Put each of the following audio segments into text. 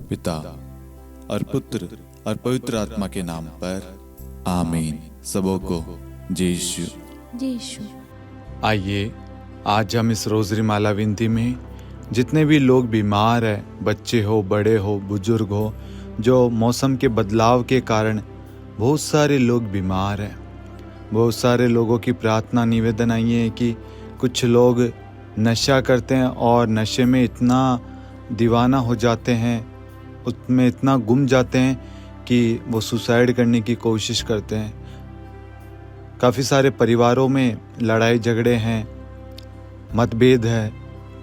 पिता और पुत्र और पवित्र आत्मा के नाम पर आमीन। सबों को जय यीशु। जय यीशु। आइए आज हम इस रोजरी माला विनती में जितने भी लोग बीमार हैं, बच्चे हो, बड़े हो, बुजुर्ग हो, जो मौसम के बदलाव के कारण बहुत सारे लोग बीमार हैं, बहुत सारे लोगों की प्रार्थना निवेदन आई है कि कुछ लोग नशा करते हैं और नशे में इतना दीवाना हो जाते हैं, उसमें इतना गुम जाते हैं कि वो सुसाइड करने की कोशिश करते हैं। काफ़ी सारे परिवारों में लड़ाई झगड़े हैं, मतभेद है,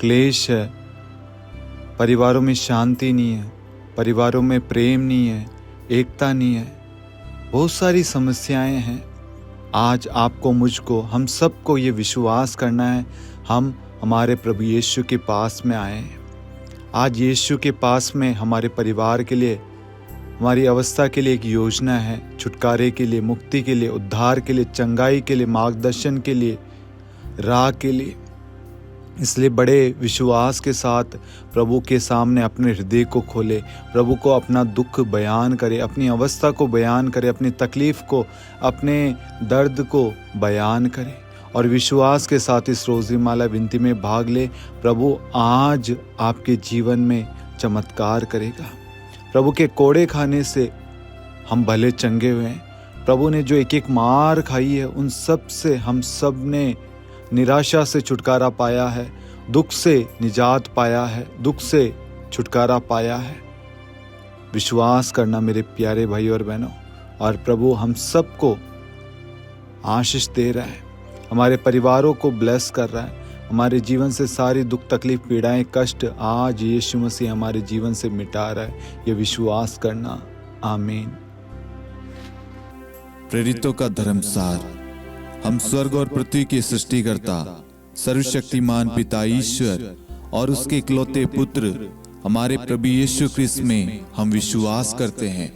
क्लेश है, परिवारों में शांति नहीं है, परिवारों में प्रेम नहीं है, एकता नहीं है, बहुत सारी समस्याएं हैं। आज आपको, मुझको, हम सबको ये विश्वास करना है, हम हमारे प्रभु यीशु के पास में आए हैं। आज यीशु के पास में हमारे परिवार के लिए, हमारी अवस्था के लिए एक योजना है, छुटकारे के लिए, मुक्ति के लिए, उद्धार के लिए, चंगाई के लिए, मार्गदर्शन के लिए, राह के लिए। इसलिए बड़े विश्वास के साथ प्रभु के सामने अपने हृदय को खोले, प्रभु को अपना दुख बयान करे, अपनी अवस्था को बयान करे, अपनी तकलीफ को, अपने दर्द को बयान करे और विश्वास के साथ इस रोज़ी माला विनती में भाग ले। प्रभु आज आपके जीवन में चमत्कार करेगा। प्रभु के कोड़े खाने से हम भले चंगे हुए हैं। प्रभु ने जो एक एक मार खाई है, उन सब से हम सब ने निराशा से छुटकारा पाया है, दुख से निजात पाया है, दुख से छुटकारा पाया है। विश्वास करना मेरे प्यारे भाई और बहनों, और प्रभु हम सबको आशीष दे रहा है, हमारे परिवारों को ब्लेस कर रहा है। हमारे जीवन से सारी दुख, तकलीफ, पीड़ाएं, कष्ट आज यीशु मसीह हमारे जीवन से मिटा रहा है। ये विश्वास करना। आमीन। प्रेरितों का धर्मसार। हम स्वर्ग और पृथ्वी के सृष्टिकर्ता, सर्वशक्तिमान पिता ईश्वर और उसके इकलौते पुत्र हमारे प्रभु यीशु क्रिस्त में हम विश्वास करते हैं,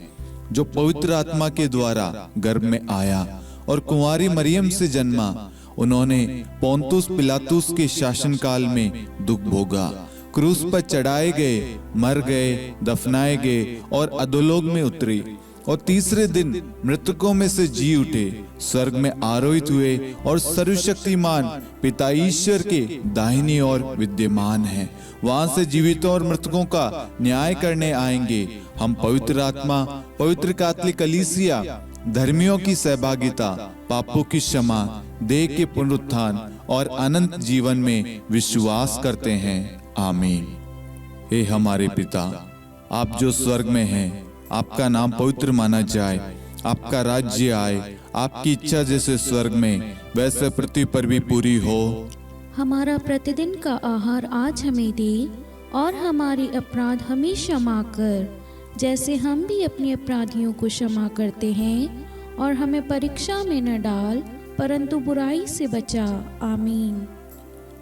जो पवित्र आत्मा के द्वारा गर्भ में आया और कुंवारी मरियम से जन्मा। उन्होंने पोंतुस पिलातुस के शासनकाल में दुख भोगा, क्रूस पर चढ़ाए गए, मर गए, दफनाए गए और अधोलोक में उतरे और तीसरे दिन मृतकों में से जी उठे, स्वर्ग में आरोहित हुए और सर्वशक्तिमान पिता ईश्वर के दाहिनी ओर विद्यमान हैं। वहां से जीवितों और मृतकों का न्याय करने आएंगे। हम पवित्र आत्मा, पवित्र कैथोलिक कलीसिया, धर्मियों की सहभागिता, पापों की क्षमा, देह के पुनरुत्थान और अनंत जीवन में विश्वास करते हैं। आमीन। हे हमारे पिता, आप जो स्वर्ग में हैं, आपका नाम पवित्र माना जाए, आपका राज्य आए, आपकी इच्छा जैसे स्वर्ग में वैसे पृथ्वी पर भी पूरी हो। हमारा प्रतिदिन का आहार आज हमें दे, और हमारे अपराध हमें क्षमा कर, जैसे हम भी अपने अपराधियों को क्षमा करते हैं, और हमें परीक्षा में न डाल, परंतु बुराई से बचा। आमीन।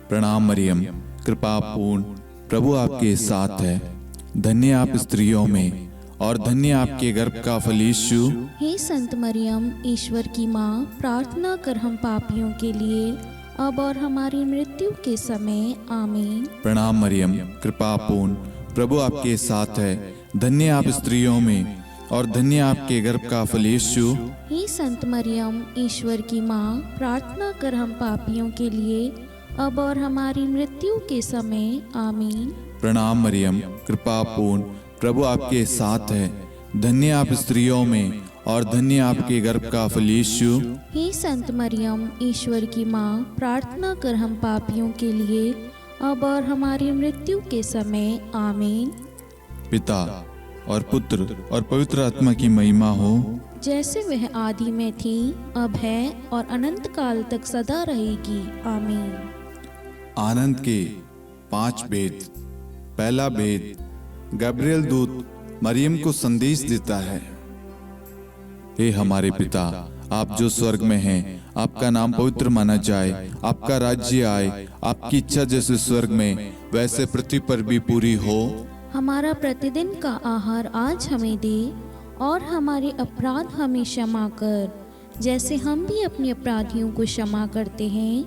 प्रणाम मरियम, कृपा पूर्ण, प्रभु आपके साथ है। धन्य आप स्त्रियों में और धन्य आपके गर्भ का फल यीशु। हे संत मरियम, ईश्वर की माँ, प्रार्थना कर हम पापियों के लिए, अब और हमारी मृत्यु के समय। आमीन। प्रणाम मरियम, कृपा पूर्ण, प्रभु आपके साथ है। धन्य आप स्त्रियों में और धन्य आपके गर्भ का फल यीशु। हे संत मरियम, ईश्वर की माँ, प्रार्थना कर हम पापियों के लिए, अब और हमारी मृत्यु के समय। आमीन। प्रणाम मरियम, कृपा पूर्ण, प्रभु आपके साथ है। धन्य आप स्त्रियों में और धन्य आपके गर्भ का फल यीशु। हे संत मरियम, ईश्वर की माँ, प्रार्थना कर हम पापियों के लिए, अब और हमारी मृत्यु के समय। आमीन। पिता और पुत्र और पवित्र आत्मा की महिमा हो, जैसे वह आदि में थी, अब है और अनंत काल तक सदा रहेगी। आमीन। आनंद के 5 भेद। पहला भेद, गब्रिएल दूत मरियम को संदेश देता है। हे हमारे पिता, आप जो स्वर्ग में हैं, आपका नाम पवित्र माना जाए, आपका राज्य आए, आपकी इच्छा जैसे स्वर्ग में वैसे पृथ्वी पर भी पूरी हो। हमारा प्रतिदिन का आहार आज हमें दे, और हमारे अपराध हमें क्षमा कर, जैसे हम भी अपने अपराधियों को क्षमा करते हैं,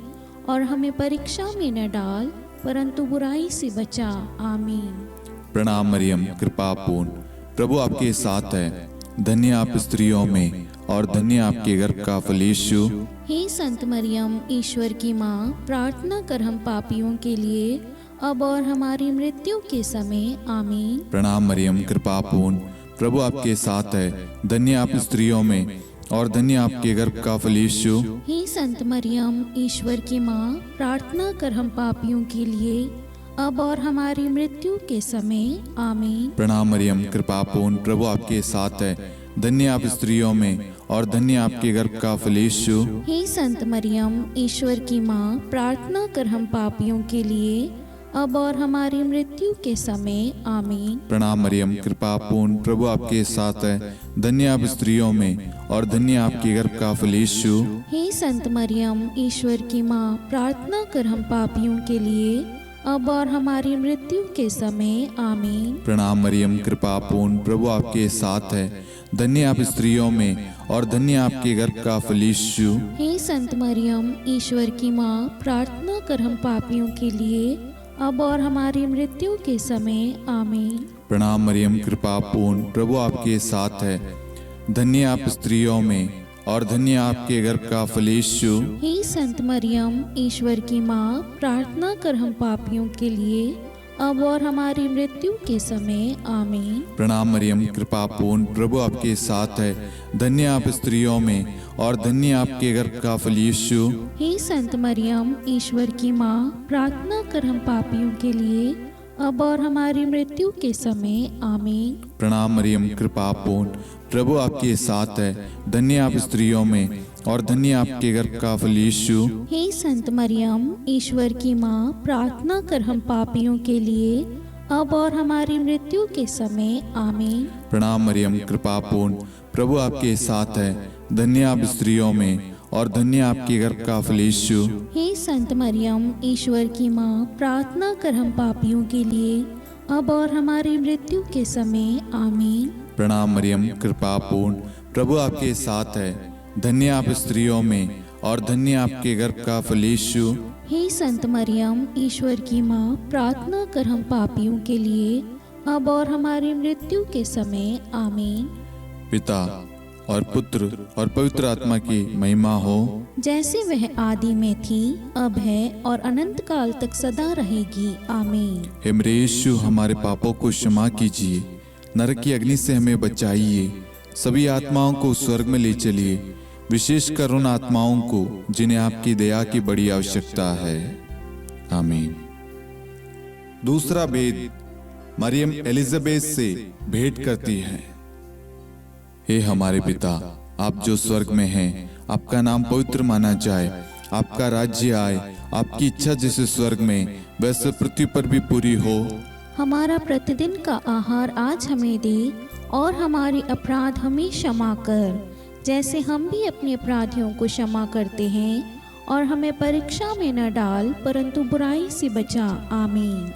और हमें परीक्षा में न डाल, परंतु बुराई से बचा। आमीन। प्रणाम मरियम कृपा पूर्ण, प्रभु आपके साथ है। धन्य आप स्त्रियों में और धन्य आपके गर्भ का फल यीशु। हे संत मरियम, ईश्वर की माँ, प्रार्थना कर हम पापियों के लिए अब और हमारी मृत्यु के समय आमीन। प्रणाम मरियम कृपा पूर्ण, प्रभु आपके साथ है। धन्य आप स्त्रियों में और धन्य आपके गर्भ का फल यीशु। हे संत मरियम, ईश्वर की माँ, प्रार्थना कर हम पापियों के लिए अब और हमारी मृत्यु के समय आमीन। प्रणाम मरियम कृपा पूर्ण, प्रभु आपके साथ है। धन्य आप स्त्रियों में और धन्य आपके गर्भ का फल यीशु। हे संत मरियम, ईश्वर की माँ, प्रार्थना कर हम पापियों के लिए अब और हमारी मृत्यु के समय आमीन। प्रणाम मरियम कृपा पूर्ण, प्रभु आपके साथ है। धन्य आप स्त्रियों में और धन्य आपके गर्भ का फल यीशु। हे संत मरियम, ईश्वर की माँ, प्रार्थना कर हम पापियों के लिए अब और हमारी मृत्यु के समय आमीन। प्रणाम मरियम कृपा पूर्ण, प्रभु आपके साथ है। धन्य आप स्त्रियों में और धन्य आपके गर्भ का फल यीशु। हे संत मरियम, ईश्वर की माँ, प्रार्थना कर हम पापियों के लिए अब और हमारी मृत्यु के समय आमीन। प्रणाम मरियम कृपा पूर्ण, प्रभु आपके साथ है। धन्य आप स्त्रियों में और धन्य आपके गर्भ का फल यीशु। हे संत मरियम, ईश्वर की माँ, प्रार्थना कर हम पापियों के लिए अब और हमारी मृत्यु के समय आमीन। प्रणाम मरियम कृपा पूर्ण, प्रभु आपके साथ है। धन्य आप स्त्रियों में और धन्य आपके गर्भ का फल यीशु। हे संत मरियम, ईश्वर की माँ, प्रार्थना कर हम पापियों के लिए अब और हमारी मृत्यु के समय आमीन। प्रणाम मरियम कृपा पूर्ण, प्रभु आपके साथ है। धन्य आप स्त्रियों में और धन्य आपके गर्भ का फल यीशु। हे संत मरियम, ईश्वर की माँ, प्रार्थना कर हम पापियों के लिए अब और हमारी मृत्यु के समय आमीन। प्रणाम मरियम कृपा पूर्ण, प्रभु आपके साथ है। धन्य आप स्त्रियों में और धन्य आपके गर्भ का फल यीशु। हे संत मरियम, ईश्वर की माँ, प्रार्थना कर हम पापियों के लिए अब और हमारी मृत्यु के समय आमीन। प्रणाम मरियम कृपा पूर्ण, प्रभु आपके साथ है। धन्य आप स्त्रियों में और धन्य आपके गर्भ का फल यीशु। हे संत मरियम, ईश्वर की माँ, प्रार्थना कर हम पापियों के लिए अब और हमारी मृत्यु के समय आमीन। पिता और पुत्र और पवित्र आत्मा की महिमा हो, जैसे वह आदि में थी, अब है और अनंत काल तक सदा रहेगी आमीन। हे मेरे यीशु, हमारे पापों को क्षमा कीजिए, नरक की अग्नि से हमें बचाइए, सभी आत्माओं को स्वर्ग में ले चलिए, विशेषकर उन आत्माओं को जिन्हें आपकी दया की बड़ी आवश्यकता है। आमीन। दूसरा भेद, मरियम एलिजाबेथ से भेंट करती है। हे हमारे पिता, आप जो स्वर्ग में हैं, आपका नाम पवित्र माना जाए, आपका राज्य आए, आपकी इच्छा जैसे स्वर्ग में वैसे पृथ्वी पर भी पूरी हो। हमारा प्रतिदिन का आहार आज हमें दे और हमारे अपराध हमें क्षमा कर, जैसे हम भी अपने अपराधियों को क्षमा करते हैं, और हमें परीक्षा में न डाल परंतु बुराई से बचा आमीन।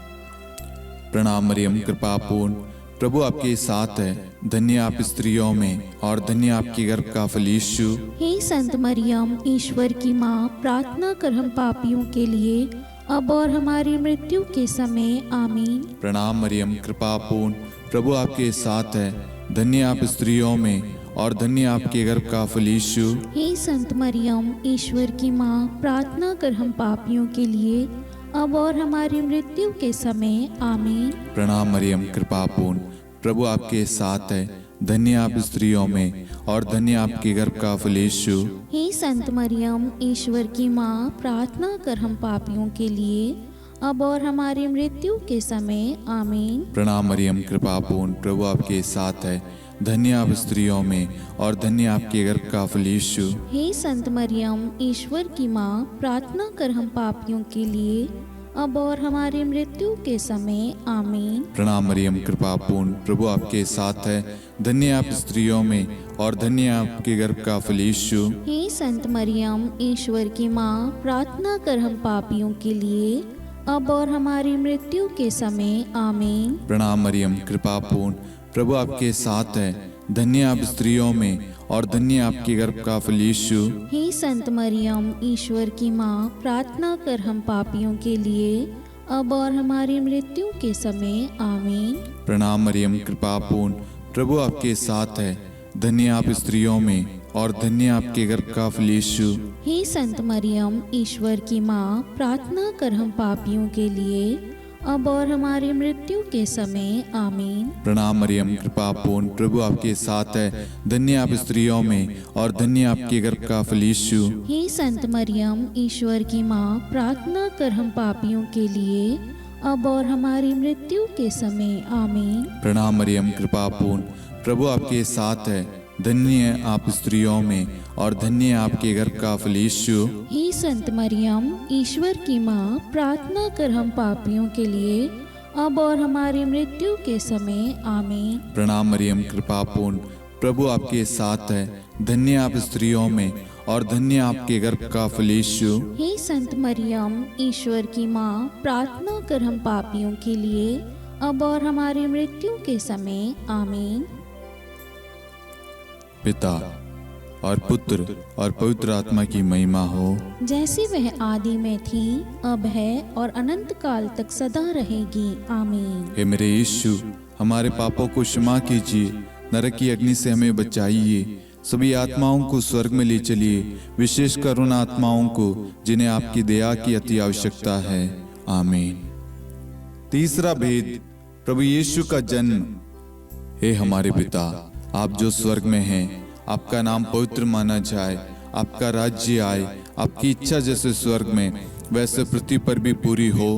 प्रणाम मरियम कृपा पूर्ण, प्रभु आपके साथ है। धन्य आप स्त्रियों में और धन्य आपके गर्भ का फल यीशु। हे संत मरियम, ईश्वर की माँ, प्रार्थना कर हम पापियों के लिए अब और हमारी मृत्यु के समय आमीन। प्रणाम मरियम कृपा पूर्ण, प्रभु आपके साथ है। धन्य आप स्त्रियों में और धन्य आपके गर्भ का फल यीशु। हे संत मरियम, ईश्वर की माँ, प्रार्थना कर हम पापियों के लिए अब और हमारी मृत्यु के समय आमीन। प्रणाम मरियम कृपा पूर्ण, प्रभु आपके साथ है। धन्य आप स्त्रियों में और धन्य आपके गर्भ का फल यीशु। हे संत मरियम, ईश्वर की माँ, प्रार्थना कर हम पापियों के लिए अब और हमारी मृत्यु के समय आमीन। प्रणाम मरियम कृपा पूर्ण, प्रभु आपके साथ है। धन्य आप स्त्रियों में और धन्य आपके गर्भ का फल यीशु। हे संत मरियम, ईश्वर की माँ, प्रार्थना कर हम पापियों के लिए अब और हमारी मृत्यु के समय आमीन। प्रणाम मरियम कृपा पूर्ण, प्रभु आपके साथ है। धन्य आप स्त्रियों में और धन्य आपके गर्भ का फल यीशु। हे संत मरियम, ईश्वर की माँ, प्रार्थना कर हम पापियों के लिए अब और हमारी मृत्यु के समय आमीन। प्रणाम मरियम कृपा पूर्ण, प्रभु आपके साथ है। धन्य आप स्त्रियों में और धन्य आपके गर्भ का फल यीशु। हे संत मरियम, ईश्वर की माँ, प्रार्थना कर हम पापियों के लिए अब और हमारी मृत्यु के समय आमीन। प्रणाम मरियम, कृपा पूर्ण, प्रभु आपके साथ है। धन्य आप स्त्रियों में और धन्य आपके गर्भ का फल यीशु। हे संत मरियम, ईश्वर की माँ, प्रार्थना कर हम पापियों के लिए, अब और हमारी मृत्यु के समय आमीन। प्रणाम मरियम, कृपा पूर्ण, प्रभु आपके साथ है। धन्य आप स्त्रियों में और धन्य आपके गर्भ का फल यीशु। हे संत मरियम, ईश्वर की माँ, प्रार्थना कर हम पापियों के लिए, अब और हमारी मृत्यु के समय आमीन। प्रणाम मरियम, कृपा पूर्ण, प्रभु आपके साथ है। धन्य आप स्त्रियों में और धन्य आपके गर्भ का फल यीशु। हे संत मरियम, ईश्वर की माँ, प्रार्थना कर हम पापियों के लिए, अब और हमारी मृत्यु के समय आमीन। प्रणाम मरियम, कृपा पूर्ण, प्रभु आपके साथ है। धन्य आप स्त्रियों में और धन्य आपके गर्भ का फल यीशु। हे संत मरियम, ईश्वर की माँ, प्रार्थना कर हम पापियों के लिए, अब और हमारी मृत्यु के समय आमीन। पिता और पुत्र और पवित्र आत्मा की महिमा हो, जैसे वह आदि में थी, अब है और अनंत काल तक सदा रहेगी आमीन। हे मेरे यीशु, हमारे पापों को क्षमा कीजिए, नरक की अग्नि से हमें बचाइए, सभी आत्माओं को स्वर्ग में ले चलिए, विशेषकर उन आत्माओं को जिन्हें आपकी दया की अति आवश्यकता है। आमीन। तीसरा भेद, प्रभु यीशु का जन्म। हे हमारे पिता, आप जो स्वर्ग में हैं, आपका नाम पवित्र माना जाए, आपका राज्य आए, आपकी इच्छा जैसे स्वर्ग में वैसे पृथ्वी पर भी पूरी हो।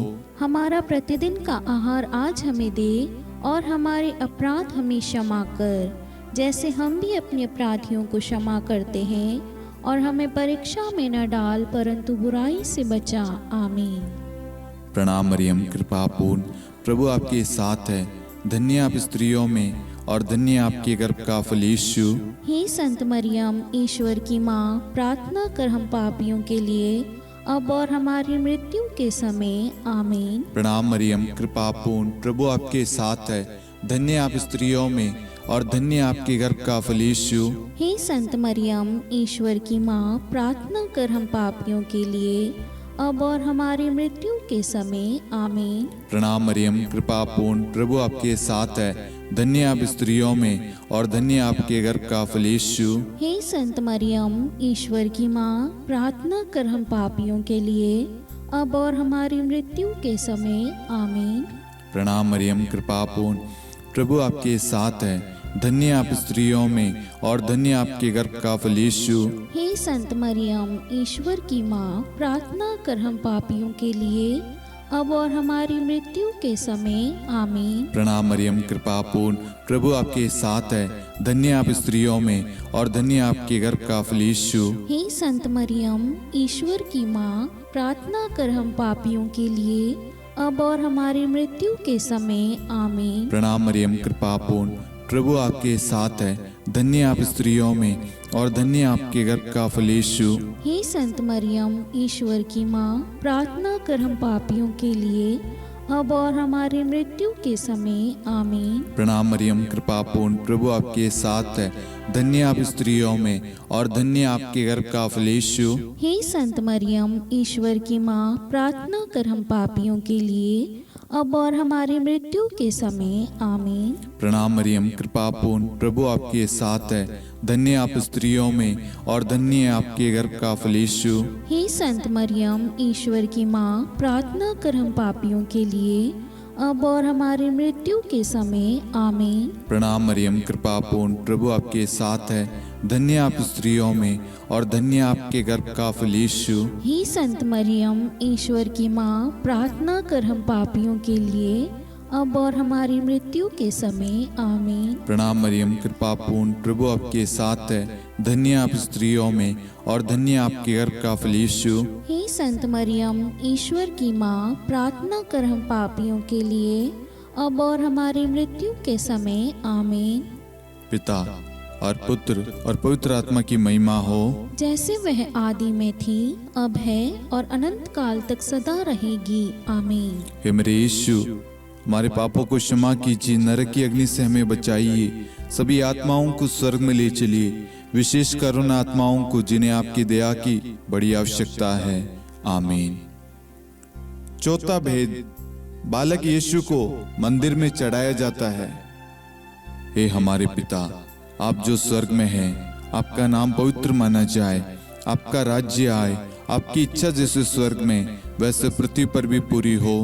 हमारा प्रतिदिन का आहार आज हमें दे, और हमारे अपराध हमें क्षमा कर, जैसे हम भी अपने अपराधियों को क्षमा करते हैं, और हमें परीक्षा में न डाल, परंतु बुराई से बचा। आमीन। प्रणाम मरियम, कृपा पूर्ण, प्रभु आपके साथ है। धन्य आप स्त्रियों में और धन्य आपके गर्भ का फल यीशु। हे संत मरियम, ईश्वर की माँ, प्रार्थना कर हम पापियों के लिए, अब और हमारी मृत्यु के समय आमीन। प्रणाम मरियम, कृपा पूर्ण, प्रभु आपके साथ है। धन्य आप स्त्रियों में और धन्य आपके गर्भ का फल यीशु। हे संत मरियम, ईश्वर की माँ, प्रार्थना कर हम पापियों के लिए, अब और हमारी मृत्यु के समय आमीन। प्रणाम मरियम, कृपा पूर्ण, प्रभु आपके साथ है। धन्य आप स्त्रियों में और धन्य आपके गर्भ का फल यीशु। हे संत मरियम, ईश्वर की माँ, प्रार्थना कर हम पापियों के लिए, अब और हमारी मृत्यु के समय आमीन। प्रणाम मरियम, कृपा पूर्ण, प्रभु आपके साथ है। धन्य आप स्त्रियों में और धन्य आपके गर्भ का फल यीशु। हे संत मरियम, ईश्वर की माँ, प्रार्थना कर हम पापियों के लिए, अब और हमारी मृत्यु के समय आमीन। प्रणाम मरियम, कृपा पूर्ण, प्रभु आपके साथ है। धन्य आप स्त्रियों में और धन्य आपके गर्भ का फल यीशु। हे संत मरियम, ईश्वर की माँ, प्रार्थना कर हम पापियों के लिए, अब और हमारी मृत्यु के समय आमीन। प्रणाम मरियम, कृपा पूर्ण, प्रभु आपके साथ है। धन्य आप स्त्रियों में और धन्य आपके गर्भ का फल यीशु। हे संत मरियम, ईश्वर की माँ, प्रार्थना कर हम पापियों के लिए, अब और हमारी मृत्यु के समय आमीन। प्रणाम मरियम, कृपा पूर्ण, प्रभु आपके साथ है। धन्य आप स्त्रियों में और धन्य आपके गर्भ का फल यीशु। हे संत मरियम, ईश्वर की माँ, प्रार्थना कर हम पापियों के लिए, अब और हमारी मृत्यु के समय आमीन। प्रणाम मरियम, कृपा पूर्ण, प्रभु आपके साथ है। धन्य आप स्त्रियों में और धन्य आपके गर्भ का फल यीशु। हे संत मरियम, ईश्वर की माँ, प्रार्थना कर हम पापियों के लिए, अब और हमारी मृत्यु के समय आमीन। प्रणाम मरियम, कृपा पूर्ण, प्रभु आपके साथ है। धन्य आप स्त्रियों में और धन्य आपके गर्भ का फल यीशु। हे संत मरियम, ईश्वर की माँ, प्रार्थना कर हम पापियों के लिए, अब और हमारी मृत्यु के समय आमीन। प्रणाम मरियम, कृपा पूर्ण, प्रभु आपके साथ है। धन्य आप स्त्रियों में और धन्य आपके गर्भ का फल यीशु। हे संत मरियम, ईश्वर की माँ, प्रार्थना कर हम पापियों के लिए, अब और हमारी मृत्यु के समय आमीन। पिता और पुत्र और पवित्र आत्मा की महिमा हो, जैसे वह आदि में थी, अब है और अनंत काल तक सदा रहेगी आमीन। हे मेरे यीशु, हमारे पापों को क्षमा कीजिए, नरक की अग्नि से हमें बचाइए, सभी आत्माओं को स्वर्ग में ले चलिए, विशेषकर उन आत्माओं को जिन्हें आपकी दया की बड़ी आवश्यकता है। आमीन। चौथा भेद, बालक यीशु को मंदिर में चढ़ाया जाता है। हे हमारे पिता, आप जो स्वर्ग में हैं, आपका नाम पवित्र माना जाए, आपका राज्य आए, आपकी इच्छा जैसे स्वर्ग में वैसे पृथ्वी पर भी पूरी हो।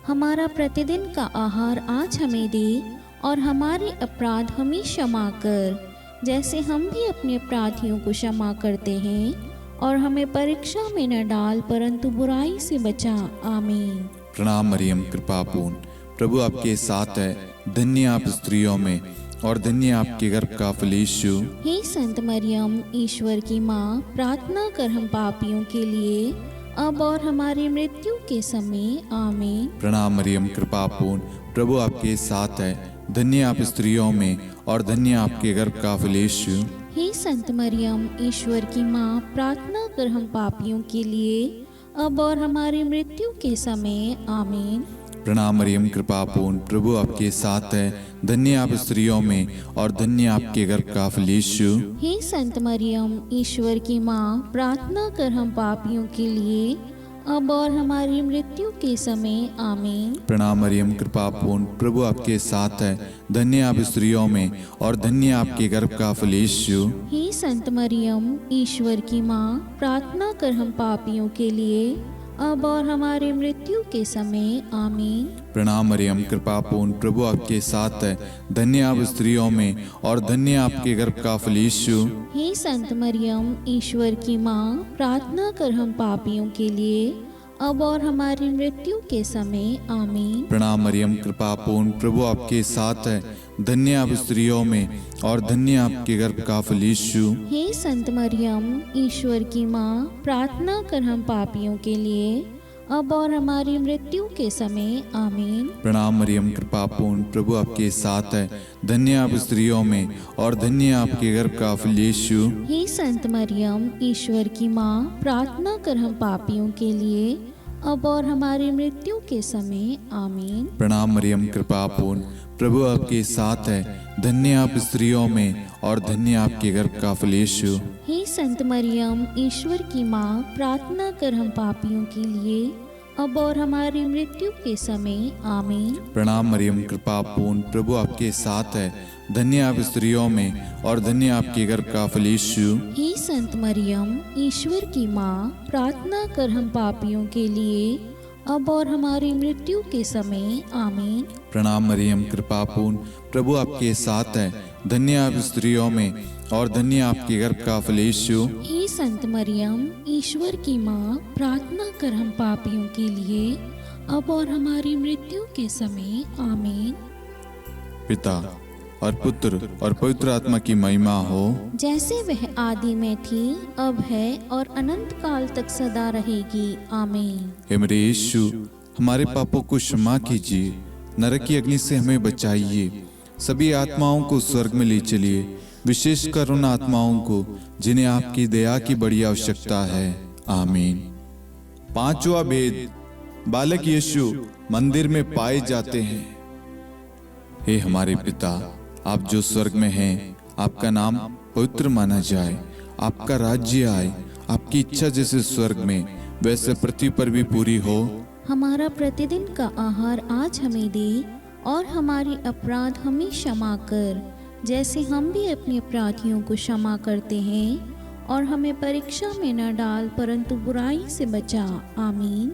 हमारा प्रतिदिन का आहार आज हमें दे, और हमारे अपराध हमें क्षमा कर, जैसे हम भी अपने अपराधियों को क्षमा करते हैं, और हमें परीक्षा में न डाल, परंतु बुराई से बचा। आमीन। प्रणाम मरियम, कृपा पूर्ण, प्रभु आपके साथ है। धन्य आप स्त्रियों में, और धन्य आपके गर्भ का फल यीशु। हे संत मरियम, ईश्वर की माँ, प्रार्थना कर हम पापियों के लिए, अब और हमारी मृत्यु के समय। आमीन। प्रणाम मरियम, कृपा पूर्ण, प्रभु आपके साथ है। धन्य आप स्त्रियों में, और धन्य आपके गर्भ का फल यीशु। हे संत मरियम, ईश्वर की माँ, प्रार्थना कर हम पापियों के लिए, अब और हमारी मृत्यु के समय। आमीन। प्रणाम मरियम, कृपा पूर्ण, प्रभु आपके साथ है। धन्य आप स्त्रियों में, और धन्य आपके गर्भ का फल यीशु। हे संत मरियम, ईश्वर की माँ, प्रार्थना कर हम पापियों के लिए, अब और हमारी मृत्यु के समय। आमीन। प्रणाम मरियम, कृपा पूर्ण, प्रभु आपके साथ है। धन्य आप स्त्रियों में, और धन्य आपके गर्भ का फल यीशु। हे संत मरियम, ईश्वर की माँ, प्रार्थना कर हम पापियों के लिए, अब और हमारी मृत्यु के समय। आमीन। प्रणाम मरियम, कृपा पूर्ण, प्रभु आपके साथ है। धन्य आप स्त्रियों में, और धन्य आपके गर्भ का फल यीशु। हे संत मरियम, ईश्वर की माँ, प्रार्थना कर हम पापियों के लिए, अब और हमारी मृत्यु के समय। आमीन। प्रणाम मरियम, कृपा पूर्ण, प्रभु आपके साथ है। धन्य आप स्त्रियों में, और धन्य आपके गर्भ का फल यीशु। हे संत मरियम, ईश्वर की माँ, प्रार्थना कर हम पापियों के लिए, अब और हमारी मृत्यु के समय। आमीन। प्रणाम मरियम, कृपा पूर्ण, प्रभु आपके साथ है। धन्य आप स्त्रियों में, और धन्य आपके गर्भ का फल यीशु। हे संत मरियम, ईश्वर की माँ, प्रार्थना कर हम पापियों के लिए, अब और हमारी मृत्यु के समय। आमीन। प्रणाम मरियम, कृपा पूर्ण, प्रभु आपके साथ है। धन्य आप स्त्रियों में, और धन्य आपके गर्भ का फल यीशु। हे संत मरियम, ईश्वर की माँ, प्रार्थना कर हम पापियों के लिए, अब और हमारी मृत्यु के समय। आमीन। प्रणाम मरियम, कृपा पूर्ण, प्रभु आपके साथ है। धन्य आप स्त्रियों में, और धन्य आपके गर्भ का फल यीशु। हे संत मरियम, ईश्वर की माँ, प्रार्थना कर हम पापियों के लिए, अब और हमारी मृत्यु के समय। आमीन। प्रणाम मरियम, कृपा पूर्ण, प्रभु आपके साथ है। धन्य आप स्त्रियों में, और धन्य आपके गर्भ का फल यीशु। हे संत मरियम, ईश्वर की माँ, प्रार्थना कर हम पापियों के लिए, अब और हमारी मृत्यु के समय। आमीन। पिता और पुत्र और पवित्र आत्मा की महिमा हो, जैसे वह आदि में थी, अब है, और अनंत काल तक सदा रहेगी। आमीन। हे मेरे यीशु, हमारे पापों को क्षमा कीजिए, नरक की अग्नि से हमें बचाइए, सभी आत्माओं को स्वर्ग में ले चलिए, विशेषकर उन आत्माओं को जिन्हें आपकी दया की बड़ी आवश्यकता है। आमीन। पांचवा भेद, बालक यीशु मंदिर में पाए जाते हैं। हे हमारे पिता, आप जो स्वर्ग में हैं, आपका नाम पवित्र माना जाए, आपका राज्य आए, आपकी इच्छा जैसे स्वर्ग में वैसे पृथ्वी पर भी पूरी हो। हमारा प्रतिदिन का आहार आज हमें दे, और हमारे अपराध हमें क्षमा कर, जैसे हम भी अपने अपराधियों को क्षमा करते हैं, और हमें परीक्षा में न डाल, परंतु बुराई से बचा। आमीन।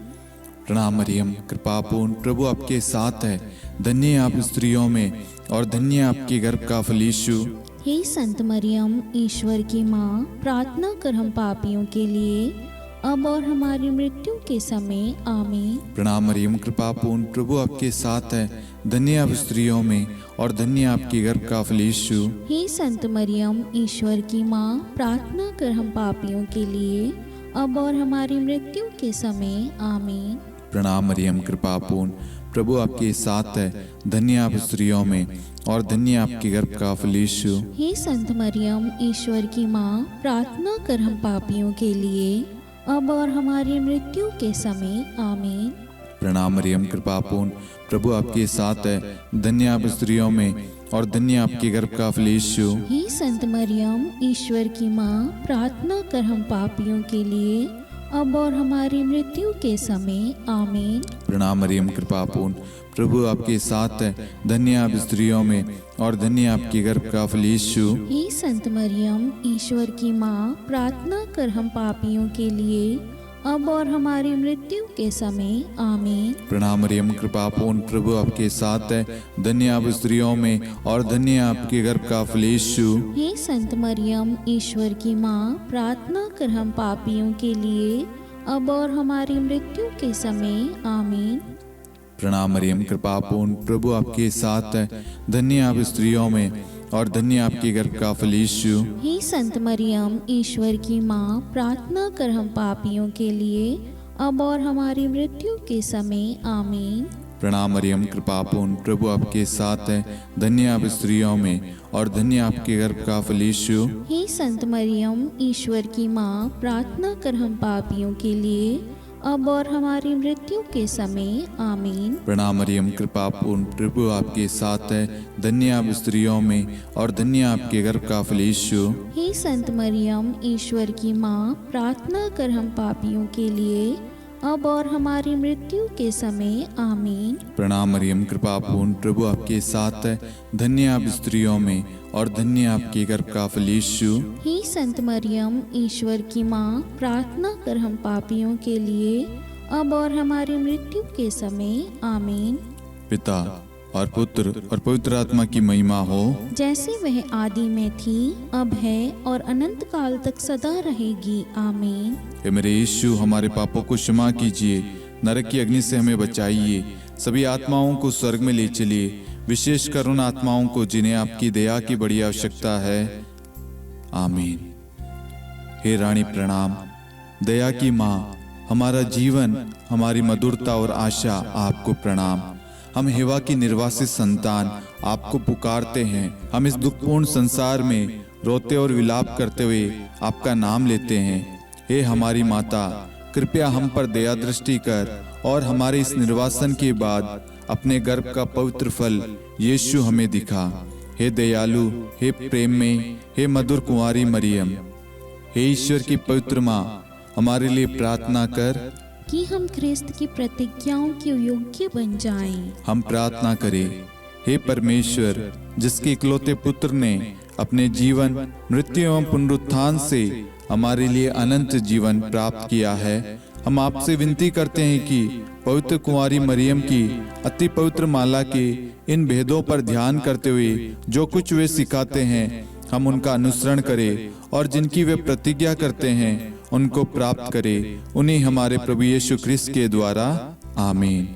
प्रणाम मरियम, कृपा पूर्ण, प्रभु आपके साथ है। धन्य आप स्त्रियों में, और धन्य आपके गर्भ का फल यीशु। हे संत मरियम, ईश्वर की माँ, प्रार्थना कर हम पापियों के लिए, अब और हमारी मृत्यु के समय। आमीन। प्रणाम मरियम, कृपा पूर्ण, प्रभु आपके साथ है। धन्य आप स्त्रियों में, और धन्य आपके गर्भ का फल यीशु। हे संत मरियम, ईश्वर की माँ, प्रार्थना कर हम पापियों के लिए, अब और हमारी मृत्यु के समय। आमीन। प्रणाम मरियम, कृपा पूर्ण, प्रभु आपके साथ है। धन्य आप स्त्रियों में, और धन्य आपके गर्भ का फल यीशु। हे संत मरियम, ईश्वर की माँ, प्रार्थना कर हम पापियों के लिए, अब और हमारी मृत्यु के समय। आमीन। प्रणाम मरियम, कृपा पूर्ण, प्रभु आपके साथ है। धन्य आप स्त्रियों में, और धन्य आपके गर्भ का फल यीशु। हे संत मरियम, ईश्वर की माँ, प्रार्थना कर हम पापियों के लिए, अब और हमारी मृत्यु के समय आमीन। प्रणाम मरियम, कृपा पूर्ण, प्रभु आपके साथ है। धन्य आप स्त्रियों में और धन्य आपके गर्भ का फल यीशु। हे संत मरियम, ईश्वर की माँ, प्रार्थना कर हम पापियों के लिए, अब और हमारी मृत्यु के समय आमीन। प्रणाम मरियम, कृपा पूर्ण, प्रभु आपके साथ है। धन्य आप स्त्रियों में और धन्य आपके गर्भ का फल यीशु। हे संत मरियम, ईश्वर की माँ, प्रार्थना कर हम पापियों के लिए, अब और हमारी मृत्यु के समय आमीन। प्रणाम मरियम, कृपा पूर्ण, प्रभु आपके साथ है। धन्य आप स्त्रियों में और धन्य आपके गर्भ का फल यीशु। हे संत मरियम, ईश्वर की माँ, प्रार्थना कर हम पापियों के लिए, अब और हमारी मृत्यु के समय आमीन। प्रणाम मरियम, कृपा पूर्ण, प्रभु आपके साथ है। धन्य आप स्त्रियों में और धन्य आपके गर्भ का फल यीशु। हे संत मरियम, ईश्वर की माँ, प्रार्थना कर हम पापियों के लिए, अब और हमारी मृत्यु के समय आमीन। प्रणाम मरियम, कृपा पूर्ण, प्रभु आपके साथ है। धन्य आप स्त्रियों में और धन्य आपके गर्भ का फल यीशु। हे संत मरियम, ईश्वर की माँ, प्रार्थना कर हम पापियों के लिए, अब और हमारी मृत्यु के समय आमीन। प्रणाम मरियम, कृपा पूर्ण, प्रभु आपके साथ है। धन्य आप स्त्रियों में और धन्य आपके गर्भ का फल यीशु। हे संत मरियम, ईश्वर की माँ, प्रार्थना कर हम पापियों के लिए, अब और हमारी मृत्यु के समय आमीन। पिता और पुत्र और पवित्र आत्मा की महिमा हो, जैसे वह आदि में थी, अब है और अनंत काल तक सदा रहेगी आमीन। हे मेरे यीशु, हमारे पापों को क्षमा कीजिए, नरक की अग्नि से हमें बचाइए, सभी आत्माओं को स्वर्ग में ले चलिए, विशेषकर उन आत्माओं को जिन्हें आपकी दया की बड़ी आवश्यकता है। आमीन। हे रानी प्रणाम, दया की माँ, हमारा जीवन, हमारी मधुरता और आशा आपको प्रणाम। हम हेवा की निर्वासित संतान आपको पुकारते हैं। हम इस दुखपूर्ण संसार में रोते और विलाप करते हुए आपका नाम लेते हैं। हे हमारी माता, कृपया हम पर दया दृष्टि कर और हमारे इस निर्वासन के बाद अपने गर्भ का पवित्र फल यीशु हमें दिखा। हे दयालु, हे प्रेम में, हे मधुर कुंवारी मरियम, हे ईश्वर की पवित्र माँ, हमारे लिए प्रार्थना कर कि हम ख्रिस्त की प्रतिज्ञाओं के योग्य बन जाएं। हम प्रार्थना करें। हे परमेश्वर, जिसके इकलौते पुत्र ने अपने जीवन, मृत्यु एवं पुनरुत्थान से हमारे लिए अनंत जीवन प्राप्त किया है, हम आपसे विनती करते हैं कि पवित्र कुंवारी मरियम की अति पवित्र माला के इन भेदों पर ध्यान करते हुए जो कुछ वे सिखाते हैं, हम उनका अनुसरण करें और जिनकी वे प्रतिज्ञा करते हैं उनको प्राप्त करें। उन्हीं हमारे प्रभु यीशु ख्रिस्त के द्वारा आमीन।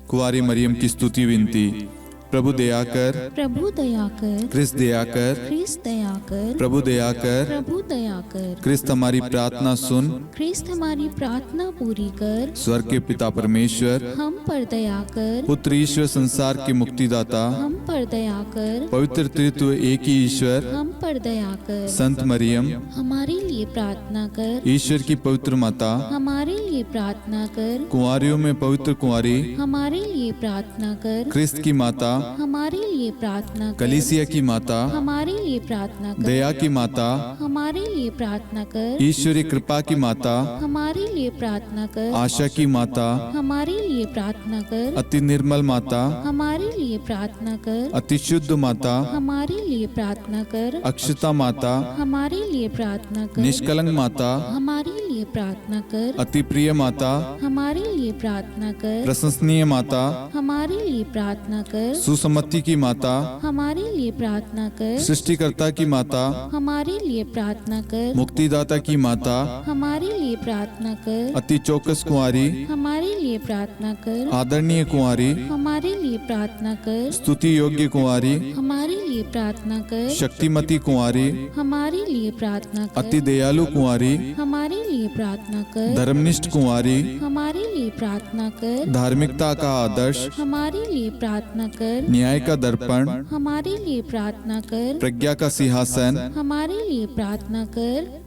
कुंवारी मरियम की स्तुति विनती। प्रभु दया कर, प्रभु दया कर, ख्रिस्त दया कर, ख्रिस्त दया कर, प्रभु दया कर, प्रभु दया कर, ख्रिस्त हमारी प्रार्थना सुन, ख्रिस्त हमारी प्रार्थना पूरी कर, स्वर्ग के पिता परमेश्वर, हम पर दया कर, पुत्र ईश्वर संसार के मुक्तिदाता, हम पर दया कर, पवित्र त्रित्व एक ही ईश्वर, हम पर दया कर, संत मरियम, हमारे लिए प्रार्थना कर, ईश्वर की पवित्र माता, हमारे लिए प्रार्थना कर, कुंवारियों में पवित्र कुंवारी, हमारे लिए प्रार्थना कर, ख्रिस्त की माता, हमारे लिए प्रार्थना कर, कलीसिया की माता, हमारे लिए प्रार्थना कर, दया की माता, हमारे लिए प्रार्थना कर, ईश्वरी कृपा की माता, हमारे लिए प्रार्थना कर, आशा की माता, हमारे लिए प्रार्थना कर, अति निर्मल माता, हमारे लिए प्रार्थना कर, अति शुद्ध माता, हमारे लिए प्रार्थना कर, अक्षता माता, हमारे लिए प्रार्थना कर, निष्कलंक माता, हमारे लिए प्रार्थना कर, अति प्रिय माता, हमारे लिए प्रार्थना कर, प्रशंसनीय माता, हमारे लिए प्रार्थना कर, सुसमति की माता, हमारे लिए प्रार्थना कर, सृष्टिकर्ता की माता, हमारे लिए प्रार्थना कर, मुक्तिदाता की माता, हमारे लिए प्रार्थना कर, अति चौकस कुंवारी, हमारे लिए प्रार्थना कर, आदरणीय कुंवारी, हमारे लिए प्रार्थना कर, स्तुति योग्य कुंवारी, हमारे लिए प्रार्थना कर, शक्तिमती कुंवारी, हमारे लिए प्रार्थना कर, अति दयालु कुंवारी, हमारे लिए प्रार्थना कर, धर्मनिष्ठ कुंवारी, हमारे लिए प्रार्थना कर, धार्मिकता का आदर्श, हमारे लिए प्रार्थना कर, न्याय का दर्पण, हमारे लिए प्रार्थना कर, प्रज्ञा का सिंहासन, हमारे लिए प्रार्थना कर,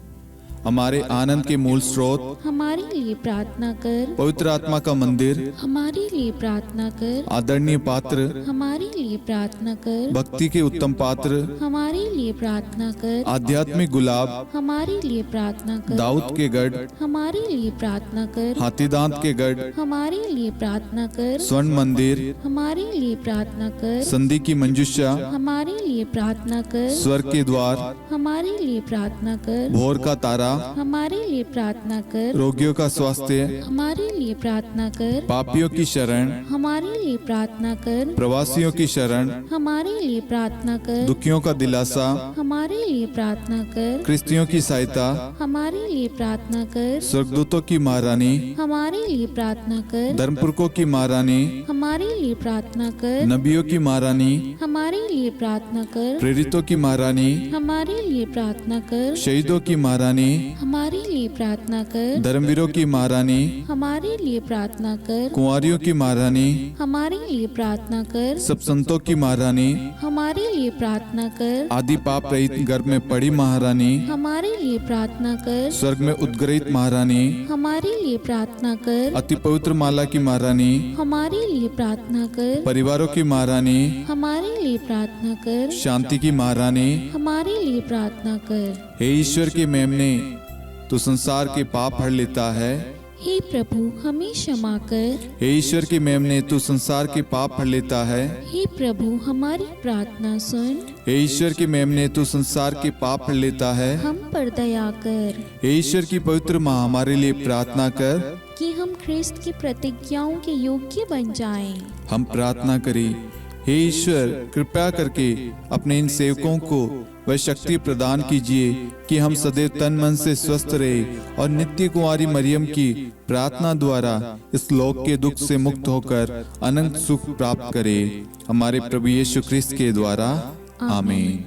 हमारे आनंद के मूल स्रोत, हमारे लिए प्रार्थना कर। पवित्र आत्मा का मंदिर, हमारे लिए प्रार्थना कर। आदरणीय पात्र, हमारे लिए प्रार्थना कर। भक्ति के उत्तम पात्र, हमारे लिए प्रार्थना कर। आध्यात्मिक गुलाब, हमारे लिए प्रार्थना कर। दाऊद के गढ़, हमारे लिए प्रार्थना कर। हाथीदांत के गढ़, हमारे लिए प्रार्थना कर। स्वर्ण मंदिर, हमारे लिए प्रार्थना कर। संधि की मंजुषा, हमारे लिए प्रार्थना कर। स्वर्ग के द्वार, हमारे लिए प्रार्थना कर। भोर का तारा, हमारे लिए प्रार्थना कर। रोगियों का स्वास्थ्य, हमारे लिए प्रार्थना कर। पापियों की शरण, हमारे लिए प्रार्थना कर। प्रवासियों की शरण, हमारे लिए प्रार्थना कर। दुखियों का दिलासा, हमारे लिए प्रार्थना कर। क्रिस्तियों की सहायता, हमारे लिए प्रार्थना कर। स्वर्गदूतों की महारानी, हमारे लिए प्रार्थना कर। धर्मपुरखों की महारानी, हमारे लिए प्रार्थना कर। नबियों की महारानी, हमारे लिए प्रार्थना कर। प्रेरितों की महारानी, हमारे लिए प्रार्थना कर। शहीदों की महारानी, हमारे लिए प्रार्थना कर। धर्मवीरों की महारानी, हमारे लिए प्रार्थना कर। कुंवारियों की महारानी, हमारे लिए प्रार्थना कर। सब संतों की महारानी, हमारे लिए प्रार्थना कर। आदि पाप रहित गर्भ में पड़ी महारानी, हमारे लिए प्रार्थना कर। स्वर्ग में उद्गरित महारानी, हमारे लिए प्रार्थना कर। अति पवित्र माला की महारानी, हमारे लिए प्रार्थना कर। परिवारों की महारानी, हमारे लिए प्रार्थना कर। शांति की महारानी, हमारे लिए प्रार्थना कर। हे ईश्वर के मेमने, तू संसार के पाप हर लेता है। हे प्रभु हमें क्षमा कर। हे ईश्वर के मेमने, तू संसार के पाप हर लेता है। हे प्रभु हमारी प्रार्थना सुन। हे ईश्वर के मेमने, तू संसार के पाप हर लेता है। हम पर दया कर हे ईश्वर की पवित्र माँ, हमारे लिए प्रार्थना कर। कि हम ख्रिस्त की प्रतिज्ञाओं के योग्य बन जाएं। हम प्रार्थना करें, हे ईश्वर कृपया करके अपने इन सेवकों को वह शक्ति प्रदान कीजिए कि हम सदैव तन मन से स्वस्थ रहे और नित्य कुंवारी मरियम की प्रार्थना द्वारा इस लोक के दुख से मुक्त होकर अनंत सुख प्राप्त करें। हमारे प्रभु यीशु ख्रिस्त के द्वारा, आमीन।